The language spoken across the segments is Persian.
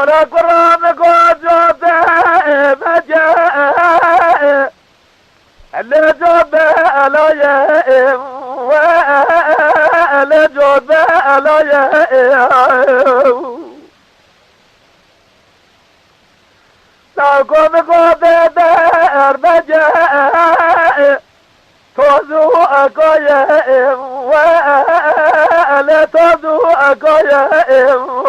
لولا قرامك وجود مجاء اللي جود لا يئم واللي جود لا يئم لكم قد دار مجاء توزو اكو يئم واللي توزو اكو يئم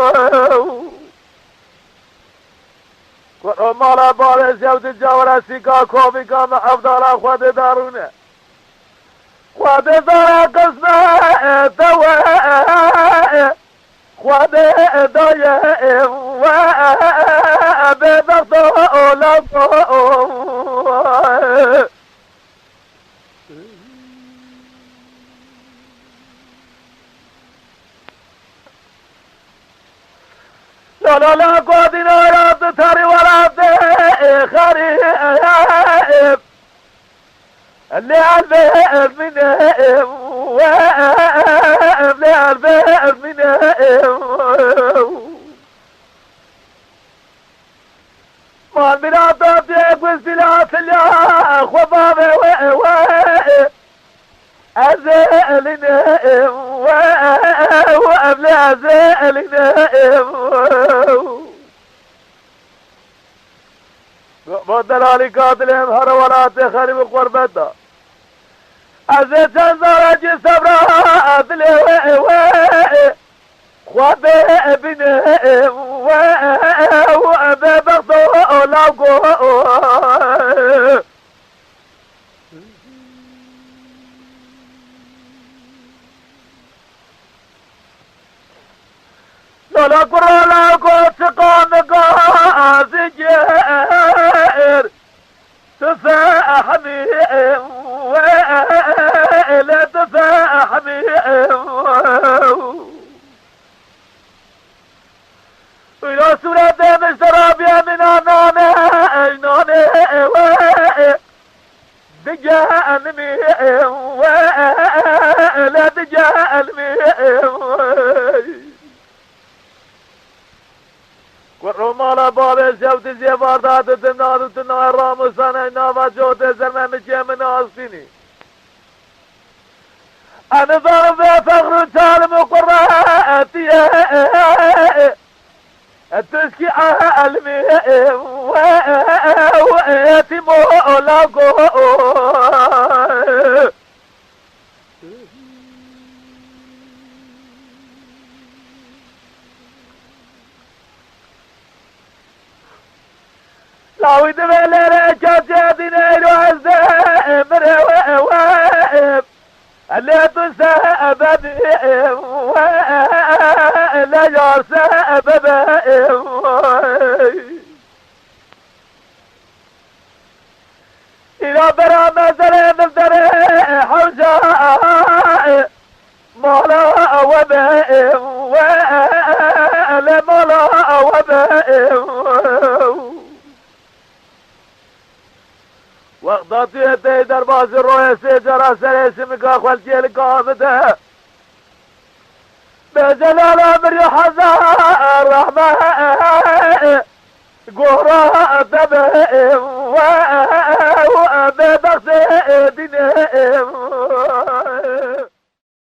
مالا بارش يود الجورة سيكا كوبي كام أفضل خود دارونه خود دار قسمه دواء خود دايه وبضغط أولاد لا لا قادنا راد تاري وراد خريب اللي عالبئر منهم واللي عالبئر منهم ما المناطات يقوز بلاد الله خبابه أزالنا وقبل أزالنا بدلالي قاتلهم هرولات خريب قربتا أزال تنظرج سبرات له خوابه بنهم وببغضوا لوقوا لا قرى لا قوت قام قاسي جير تفاحني ولا تفاحني ويا سورة مشترى بيا من أناني دجاني ولا دجاني والرمال بابي شوت زيباردات تنادو تنار راموسانا نافا جوت زرنا مجي من آستيني أنا ضرب فخر سالم وقراتي التسكي عالمي وآتي مولاكو لاوي دبلر جاتين ايلو ازمر واب اللي تسبب ولا يسبب إذا برا مثلا نفدر حوجاء مولا وباء ولا مولا وباء وقضاتي يدي درباز الرئيسي جرى سليسي مكا خلتي القامته بجلال امر حزار رحمه قهراء دبئ وببغس دينهم